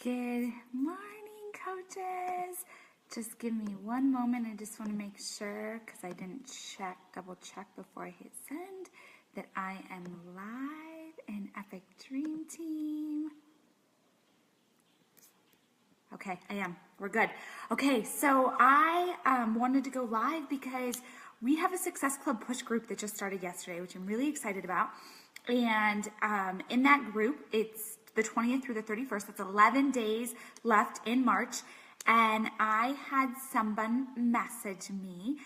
Good morning, coaches. Just give me one moment. I just want to make sure, because I didn't double check before I hit send, that I am live in Epic Dream Team. Okay, I am. We're good. Okay, so I wanted to go live because we have a Success Club push group that just started yesterday, which I'm really excited about. And in that group, it's the 20th through the 31st. That's 11 days left in March. And I had someone message me,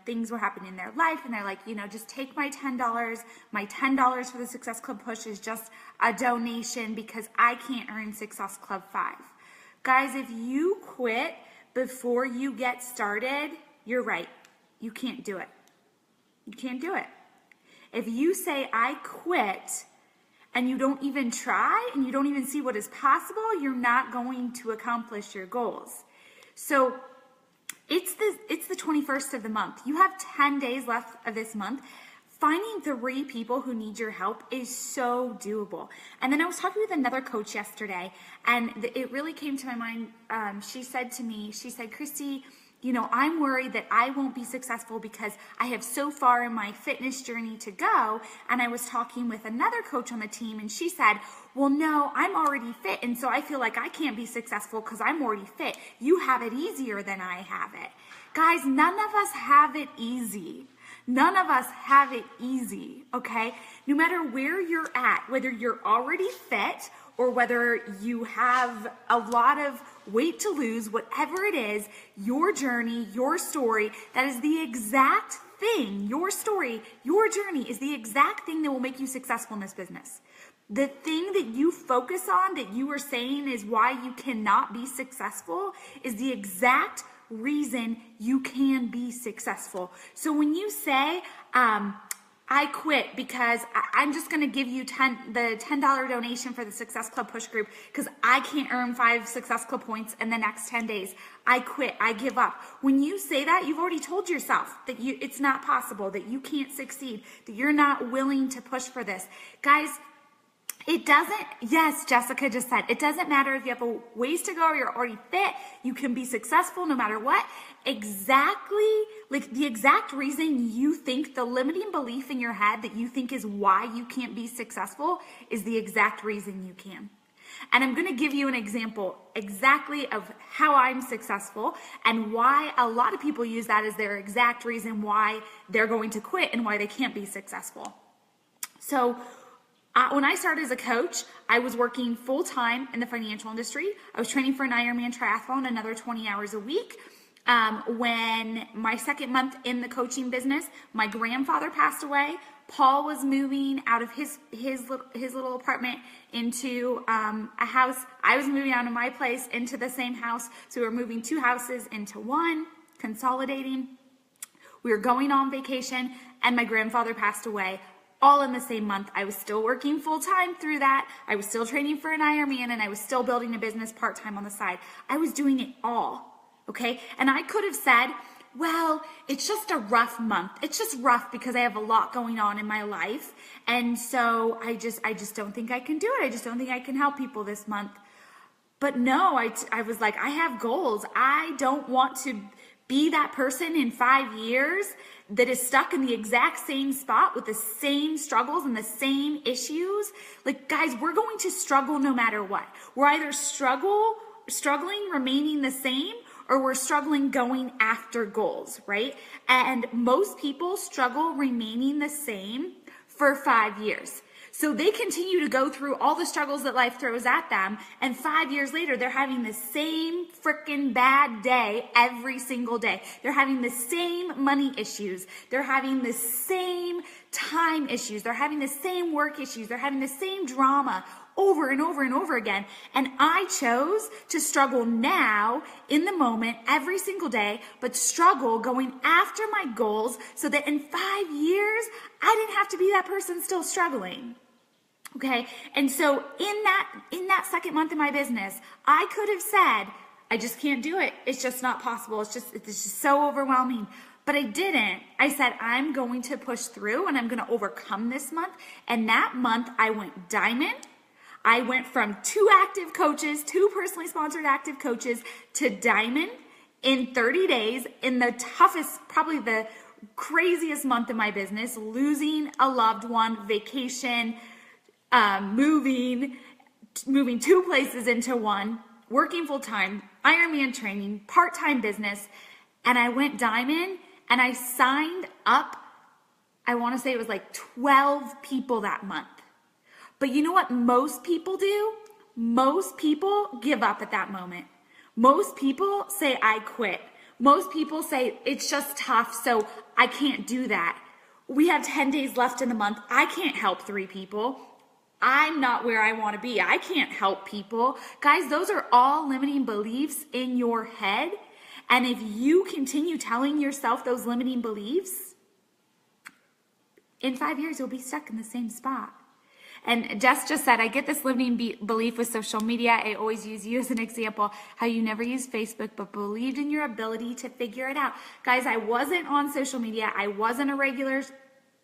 things were happening in their life, and they're like, just take my $10. My $10 for the Success Club push is just a donation because I can't earn Success Club 5. Guys, if you quit before you get started, you're right. You can't do it. You can't do it. If you say, I quit, and you don't even try, and you don't even see what is possible, you're not going to accomplish your goals. So it's the 21st of the month. You have 10 days left of this month. Finding 3 people who need your help is so doable. And then I was talking with another coach yesterday, and it really came to my mind. She said to me, Christy, I'm worried that I won't be successful because I have so far in my fitness journey to go. And I was talking with another coach on the team, and she said, well, no, I'm already fit. And so I feel like I can't be successful because I'm already fit. You have it easier than I have it. Guys, none of us have it easy. None of us have it easy, okay? No matter where you're at, whether you're already fit or whether you have a lot of weight to lose, whatever it is, your journey, your story, that is the exact thing. Your story, your journey is the exact thing that will make you successful in this business. The thing that you focus on that you are saying is why you cannot be successful is the exact reason you can be successful. So when you say, I quit because I'm just going to give you the $10 donation for the Success Club push group because I can't earn 5 Success Club points in the next 10 days. I quit. I give up. When you say that, you've already told yourself that it's not possible, that you can't succeed, that you're not willing to push for this. Guys, yes, Jessica just said, it doesn't matter if you have a ways to go or you're already fit, you can be successful no matter what. Exactly, like the exact reason you think, the limiting belief in your head that you think is why you can't be successful is the exact reason you can. And I'm going to give you an example exactly of how I'm successful and why a lot of people use that as their exact reason why they're going to quit and why they can't be successful. So, when I started as a coach, I was working full-time in the financial industry. I was training for an Ironman triathlon another 20 hours a week. When my second month in the coaching business, my grandfather passed away. Paul was moving out of his little apartment into a house. I was moving out of my place into the same house. So we were moving 2 houses into one, consolidating. We were going on vacation, and my grandfather passed away. All in the same month. I was still working full-time through that. I was still training for an Ironman, and I was still building a business part-time on the side. I was doing it all, okay? And I could have said, well, it's just a rough month. It's just rough because I have a lot going on in my life. And so I just don't think I can do it. I just don't think I can help people this month. But no, I was like, I have goals. I don't want to be that person in 5 years that is stuck in the exact same spot with the same struggles and the same issues. Like, guys, we're going to struggle no matter what. We're either struggling, remaining the same, or we're struggling going after goals, right? And most people struggle remaining the same for 5 years. So they continue to go through all the struggles that life throws at them, and 5 years later, they're having the same freaking bad day every single day. They're having the same money issues. They're having the same time issues. They're having the same work issues. They're having the same drama over and over and over again. And I chose to struggle now, in the moment, every single day, but struggle going after my goals so that in 5 years, I didn't have to be that person still struggling. Okay, and so in that second month of my business, I could have said, I just can't do it. It's just not possible. It's just so overwhelming. But I didn't. I said, I'm going to push through and I'm going to overcome this month. And that month I went diamond. I went from 2 active coaches, 2 personally sponsored active coaches, to Diamond in 30 days, in the toughest, probably the craziest month of my business, losing a loved one, vacation, moving 2 places into one, working full time, Ironman training, part-time business. And I went Diamond and I signed up, I want to say it was like 12 people that month. But you know what most people do? Most people give up at that moment. Most people say, I quit. Most people say, it's just tough, so I can't do that. We have 10 days left in the month. I can't help 3 people. I'm not where I want to be. I can't help people. Guys, those are all limiting beliefs in your head. And if you continue telling yourself those limiting beliefs, in 5 years, you'll be stuck in the same spot. And Jess just said, I get this limiting belief with social media. I always use you as an example, how you never used Facebook, but believed in your ability to figure it out. Guys, I wasn't on social media. I wasn't a regular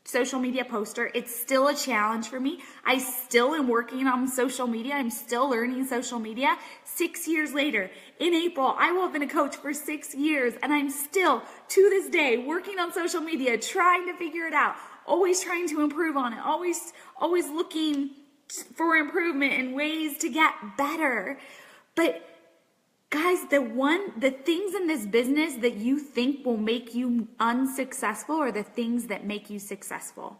social media poster. It's still a challenge for me. I still am working on social media. I'm still learning social media. 6 years later, in April, I will have been a coach for 6 years, and I'm still, to this day, working on social media, trying to figure it out. Always trying to improve on it, always looking for improvement and ways to get better. But guys, the things in this business that you think will make you unsuccessful are the things that make you successful.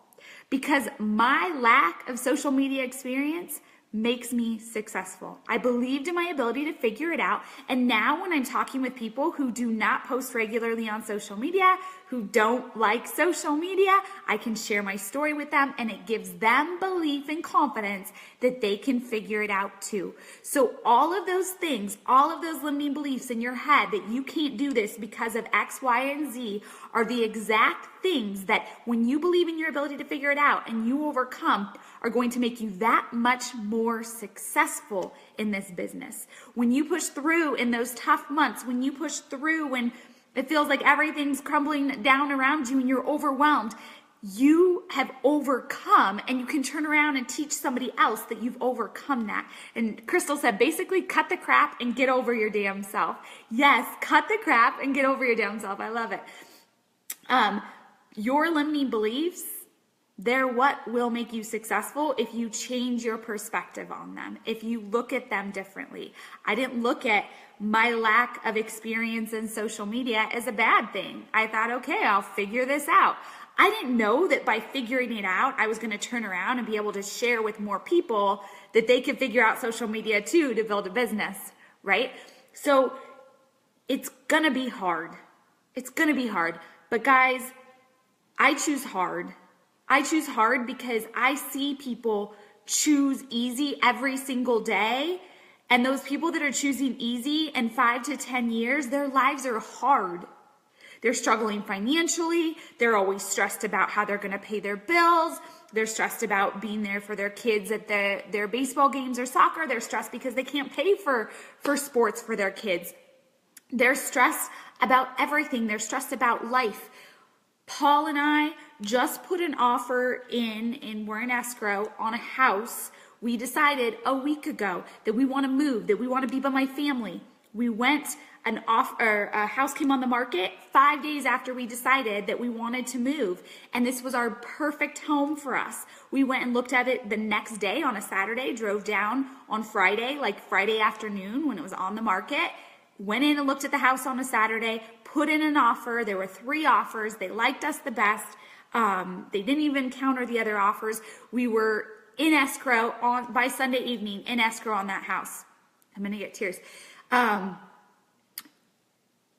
Because my lack of social media experience makes me successful. I believed in my ability to figure it out. And now when I'm talking with people who do not post regularly on social media, who don't like social media, I can share my story with them, and it gives them belief and confidence that they can figure it out too. So all of those things, all of those limiting beliefs in your head that you can't do this because of X, Y, and Z are the exact things that when you believe in your ability to figure it out and you overcome are going to make you that much more successful in this business. When you push through in those tough months, when you push through when it feels like everything's crumbling down around you and you're overwhelmed, you have overcome, and you can turn around and teach somebody else that you've overcome that. And Crystal said, basically cut the crap and get over your damn self. Yes, cut the crap and get over your damn self. I love it. Your limiting beliefs, they're what will make you successful if you change your perspective on them, if you look at them differently. I didn't look at my lack of experience in social media as a bad thing. I thought, okay, I'll figure this out. I didn't know that by figuring it out, I was going to turn around and be able to share with more people that they could figure out social media too to build a business, right? So it's going to be hard. It's going to be hard. But guys, I choose hard. I choose hard because I see people choose easy every single day. And those people that are choosing easy in 5 to 10 years, their lives are hard. They're struggling financially. They're always stressed about how they're going to pay their bills. They're stressed about being there for their kids at their baseball games or soccer. They're stressed because they can't pay for sports for their kids. They're stressed about everything. They're stressed about life. Paul and I just put an offer in, and we're in escrow on a house. We decided a week ago that we want to move, that we want to be by my family. We went, a house came on the market 5 days after we decided that we wanted to move. And this was our perfect home for us. We went and looked at it the next day on a Saturday, drove down on Friday, like Friday afternoon when it was on the market. Went in and looked at the house on a Saturday, put in an offer. There were 3 offers. They liked us the best. They didn't even counter the other offers. We were in escrow by Sunday evening, in escrow on that house. I'm going to get tears.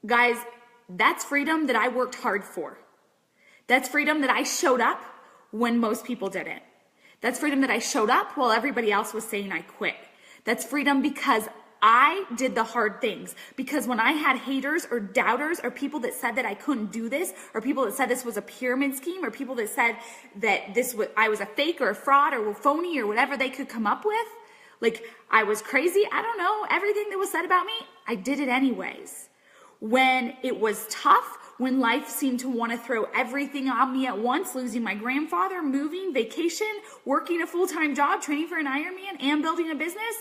Guys, that's freedom that I worked hard for. That's freedom that I showed up when most people didn't. That's freedom that I showed up while everybody else was saying I quit. That's freedom because I did the hard things. Because when I had haters or doubters or people that said that I couldn't do this, or people that said this was a pyramid scheme, or people that said that I was a fake or a fraud or a phony or whatever they could come up with, like I was crazy, I don't know, everything that was said about me, I did it anyways. When it was tough, when life seemed to want to throw everything on me at once, losing my grandfather, moving, vacation, working a full-time job, training for an Ironman, and building a business.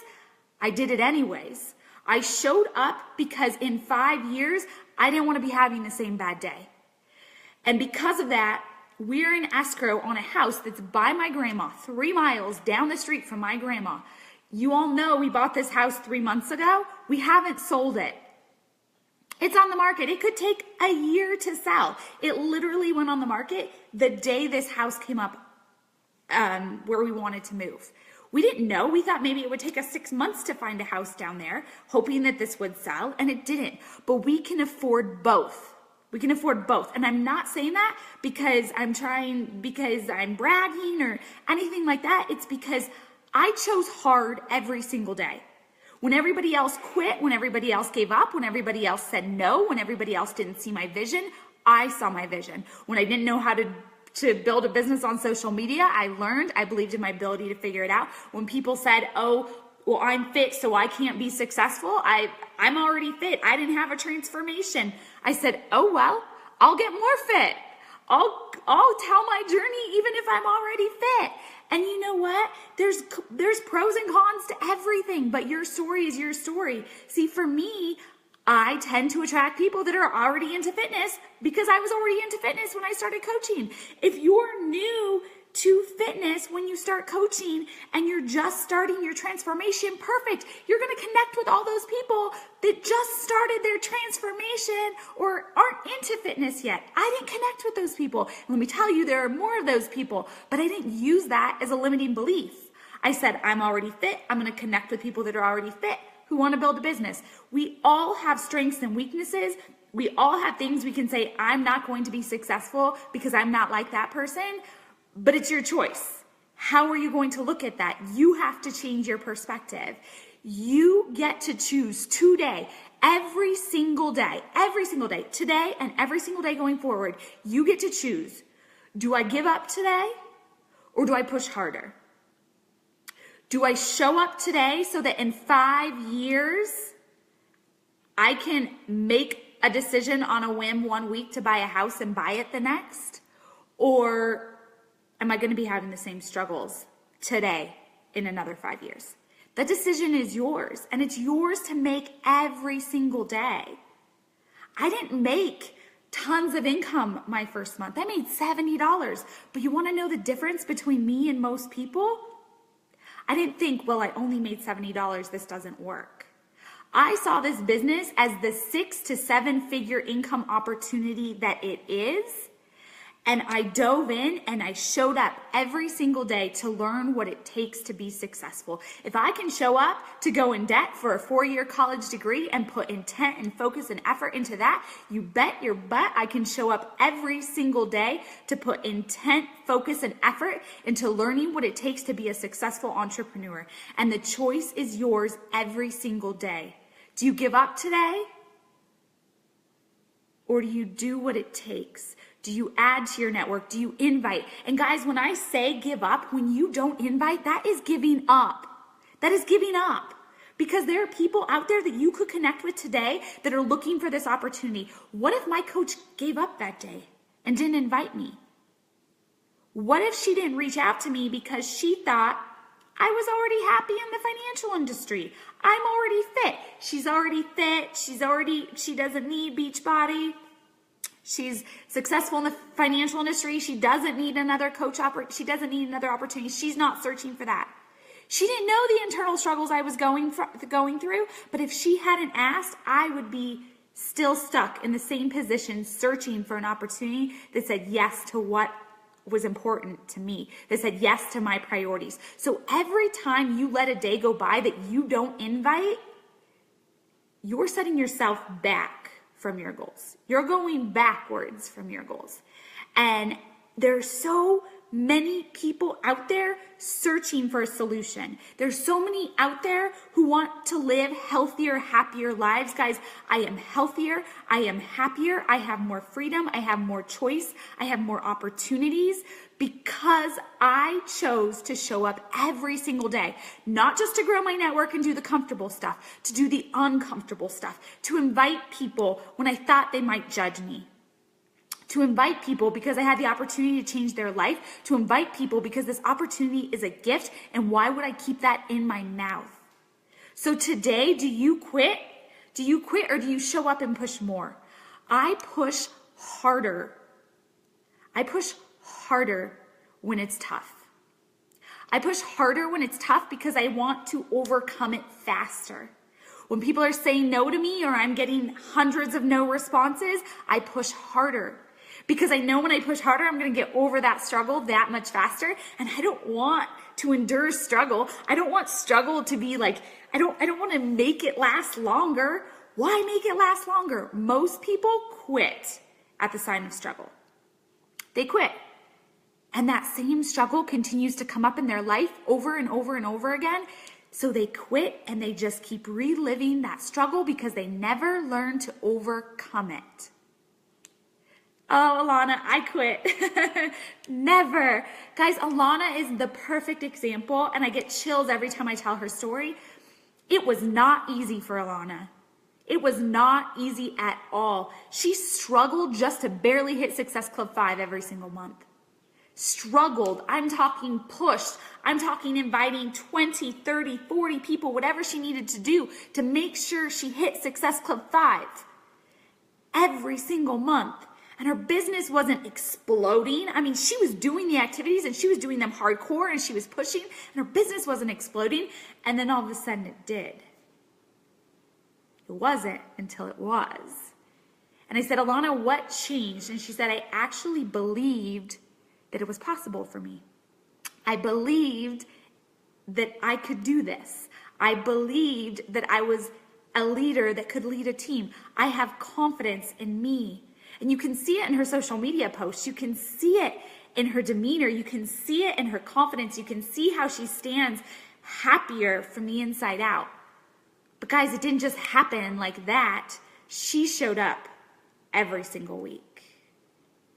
I did it anyways. I showed up because in 5 years, I didn't want to be having the same bad day. And because of that, we're in escrow on a house that's by my grandma, 3 miles down the street from my grandma. You all know we bought this house 3 months ago. We haven't sold it. It's on the market. It could take a year to sell. It literally went on the market the day this house came up where we wanted to move. We didn't know. We thought maybe it would take us 6 months to find a house down there, hoping that this would sell, and it didn't. But we can afford both. We can afford both. And I'm not saying that because I'm bragging or anything like that. It's because I chose hard every single day. When everybody else quit, when everybody else gave up, when everybody else said no, when everybody else didn't see my vision, I saw my vision. When I didn't know how to build a business on social media, I learned. I believed in my ability to figure it out. When people said, oh, well, I'm fit, so I can't be successful, I'm already fit. I didn't have a transformation. I said, oh, well, I'll get more fit. I'll tell my journey even if I'm already fit. And you know what? There's pros and cons to everything, but your story is your story. See, for me, I tend to attract people that are already into fitness because I was already into fitness when I started coaching. If you're new to fitness when you start coaching and you're just starting your transformation, perfect. You're going to connect with all those people that just started their transformation or aren't into fitness yet. I didn't connect with those people. Let me tell you, there are more of those people, but I didn't use that as a limiting belief. I said, I'm already fit. I'm going to connect with people that are already fit who want to build a business. We all have strengths and weaknesses. We all have things we can say, I'm not going to be successful because I'm not like that person. But it's your choice. How are you going to look at that? You have to change your perspective. You get to choose today, every single day, today and every single day going forward, you get to choose. Do I give up today or do I push harder? Do I show up today so that in 5 years, I can make a decision on a whim 1 week to buy a house and buy it the next? Or am I going to be having the same struggles today in another 5 years? That decision is yours, and it's yours to make every single day. I didn't make tons of income my first month. I made $70. But you want to know the difference between me and most people? I didn't think, well, I only made $70. This doesn't work. I saw this business as the 6 to 7 figure income opportunity that it is. And I dove in and I showed up every single day to learn what it takes to be successful. If I can show up to go in debt for a 4-year college degree and put intent and focus and effort into that, you bet your butt I can show up every single day to put intent, focus, and effort into learning what it takes to be a successful entrepreneur. And the choice is yours every single day. Do you give up today? Or do you do what it takes? Do you add to your network? Do you invite? And guys, when I say give up, when you don't invite, that is giving up. That is giving up. Because there are people out there that you could connect with today that are looking for this opportunity. What if my coach gave up that day and didn't invite me? What if she didn't reach out to me because she thought I was already happy in the financial industry? I'm already fit. She's already fit. She doesn't need Beachbody. She's successful in the financial industry. She doesn't need another coach. She doesn't need another opportunity. She's not searching for that. She didn't know the internal struggles I was going through. But if she hadn't asked, I would be still stuck in the same position, searching for an opportunity that said yes to what was important to me, that said yes to my priorities. So every time you let a day go by that you don't invite, you're setting yourself back from your goals. You're going backwards from your goals. And there's so many people out there searching for a solution. There's so many out there who want to live healthier, happier lives. Guys, I am healthier. I am happier. I have more freedom. I have more choice. I have more opportunities because I chose to show up every single day, not just to grow my network and do the comfortable stuff, to do the uncomfortable stuff, to invite people when I thought they might judge me. to invite people because I had the opportunity to change their life, to invite people because this opportunity is a gift, and why would I keep that in my mouth? So today, do you quit? Do you quit or do you show up and push more? I push harder. I push harder when it's tough. I push harder when it's tough because I want to overcome it faster. When people are saying no to me or I'm getting hundreds of no responses, I push harder. Because I know when I push harder, I'm going to get over that struggle that much faster. And I don't want to endure struggle. I don't want struggle to be like, I don't want to make it last longer. Why make it last longer? Most people quit at the sign of struggle. They quit. And that same struggle continues to come up in their life over and over and over again. So they quit and they just keep reliving that struggle because they never learn to overcome it. Oh, Alana, I quit. Never. Guys, Alana is the perfect example, and I get chills every time I tell her story. It was not easy for Alana. It was not easy at all. She struggled just to barely hit Success Club 5 every single month. Struggled. I'm talking pushed. I'm talking inviting 20, 30, 40 people, whatever she needed to do to make sure she hit Success Club 5 every single month. And her business wasn't exploding. I mean, she was doing the activities and she was doing them hardcore and she was pushing and her business wasn't exploding. And then all of a sudden it did. It wasn't until it was. And I said, Alana, what changed? And she said, I actually believed that it was possible for me. I believed that I could do this. I believed that I was a leader that could lead a team. I have confidence in me. And you can see it in her social media posts. You can see it in her demeanor. You can see it in her confidence. You can see how she stands happier from the inside out. But guys, it didn't just happen like that. She showed up every single week.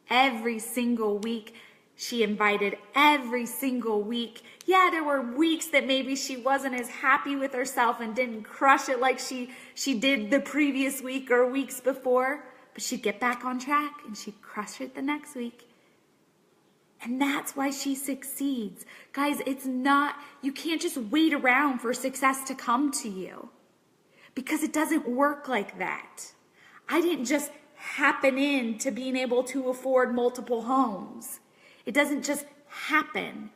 Every single week. She invited every single week. Yeah, there were weeks that maybe she wasn't as happy with herself and didn't crush it like she did the previous week or weeks before. But she'd get back on track and she'd crush it the next week. And that's why she succeeds. Guys, it's not, you can't just wait around for success to come to you. Because it doesn't work like that. I didn't just happen into being able to afford multiple homes. It doesn't just happen.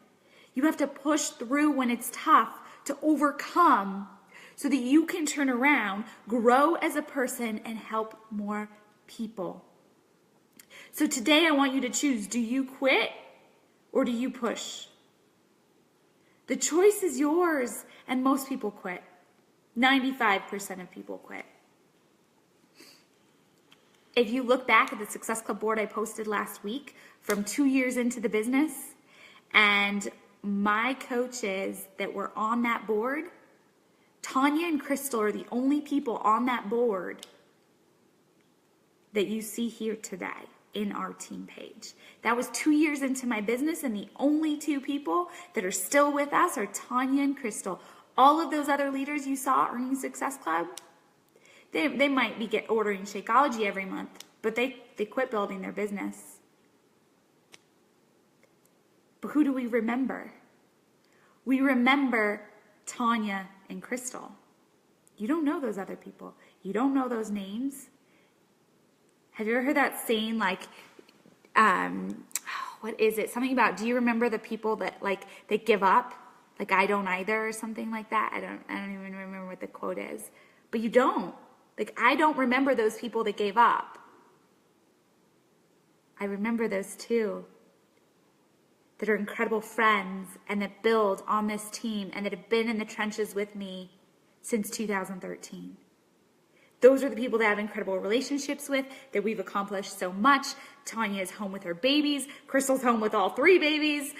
You have to push through when it's tough to overcome so that you can turn around, grow as a person, and help more people. So today I want you to choose, do you quit or do you push? The choice is yours, and most people quit. 95% of people quit. If you look back at the Success Club board I posted last week from 2 years into the business, and my coaches that were on that board, Tanya and Crystal are the only people on that board that you see here today in our team page. That was 2 years into my business, and the only two people that are still with us are Tanya and Crystal. All of those other leaders you saw earning Success Club, they might be ordering Shakeology every month, but they quit building their business. But who do we remember? We remember Tanya and Crystal. You don't know those other people. You don't know those names. Have you ever heard that saying, like, what is it? Something about, do you remember the people that, like, they give up? Like, I don't either, or something like that. I don't even remember what the quote is. But you don't. Like, I don't remember those people that gave up. I remember those two that are incredible friends and that build on this team and that have been in the trenches with me since 2013. Those are the people that I have incredible relationships with, that we've accomplished so much. Tanya is home with her babies. Crystal's home with all 3 babies.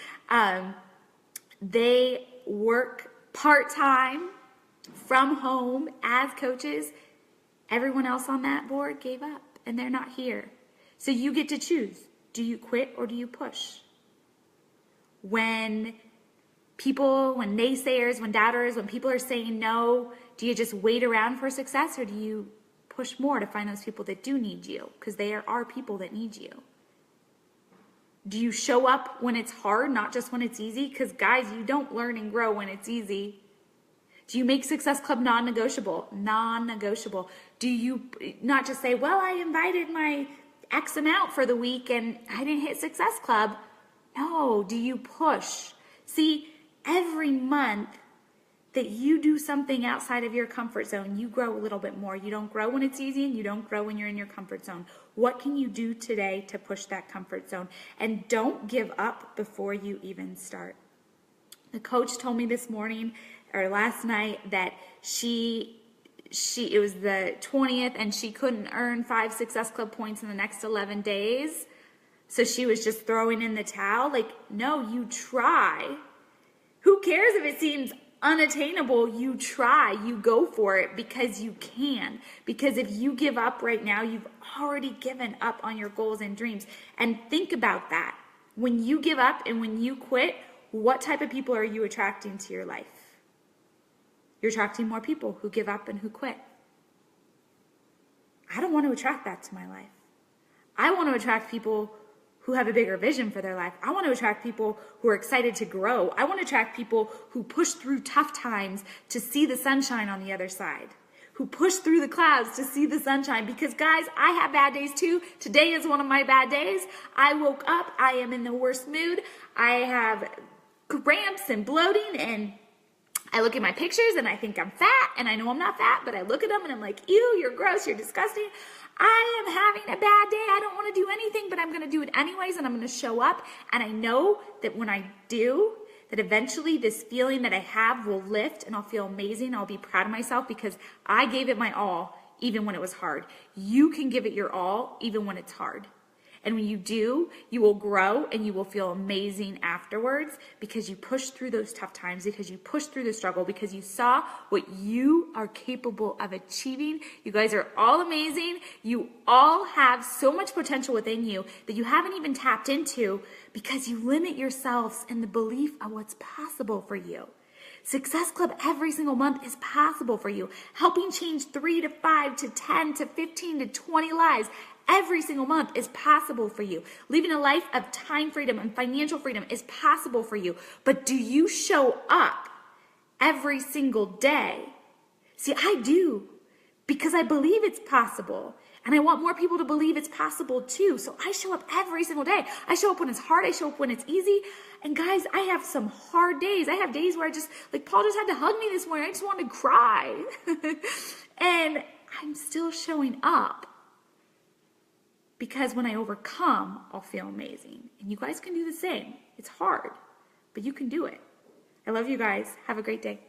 They work part-time from home as coaches. Everyone else on that board gave up and they're not here. So you get to choose. Do you quit or do you push? When naysayers, when doubters, when people are saying no, do you just wait around for success or do you push more to find those people that do need you? Because there are people that need you. Do you show up when it's hard, not just when it's easy? Because guys, you don't learn and grow when it's easy. Do you make Success Club non-negotiable? Non-negotiable. Do you not just say, well, I invited my X amount for the week and I didn't hit Success Club? No, do you push? See, every month that you do something outside of your comfort zone, you grow a little bit more. You don't grow when it's easy and you don't grow when you're in your comfort zone. What can you do today to push that comfort zone? And don't give up before you even start. The coach told me this morning or last night that it was the 20th and she couldn't earn 5 Success Club points in the next 11 days. So she was just throwing in the towel. Like, no, you try. Who cares if it seems unattainable? You try, you go for it because you can. Because if you give up right now, you've already given up on your goals and dreams. And think about that. When you give up and when you quit, what type of people are you attracting to your life? You're attracting more people who give up and who quit. I don't want to attract that to my life. I want to attract people who have a bigger vision for their life. I want to attract people who are excited to grow. I want to attract people who push through tough times to see the sunshine on the other side, who push through the clouds to see the sunshine. Because guys, I have bad days too. Today is one of my bad days. I woke up, I am in the worst mood. I have cramps and bloating, and I look at my pictures and I think I'm fat, and I know I'm not fat, but I look at them and I'm like, ew, you're gross, you're disgusting. I am having a bad day. I don't want to do anything, but I'm going to do it anyways, and I'm going to show up. And I know that when I do, that eventually this feeling that I have will lift and I'll feel amazing. I'll be proud of myself because I gave it my all even when it was hard. You can give it your all even when it's hard. And when you do, you will grow and you will feel amazing afterwards because you pushed through those tough times, because you pushed through the struggle, because you saw what you are capable of achieving. You guys are all amazing. You all have so much potential within you that you haven't even tapped into because you limit yourselves in the belief of what's possible for you. Success Club every single month is possible for you. Helping change 3 to 5 to 10 to 15 to 20 lives every single month is possible for you. Living a life of time freedom and financial freedom is possible for you. But do you show up every single day? See, I do, because I believe it's possible. And I want more people to believe it's possible too. So I show up every single day. I show up when it's hard. I show up when it's easy. And guys, I have some hard days. I have days where like Paul just had to hug me this morning. I just wanted to cry. And I'm still showing up. Because when I overcome, I'll feel amazing. And you guys can do the same. It's hard, but you can do it. I love you guys. Have a great day.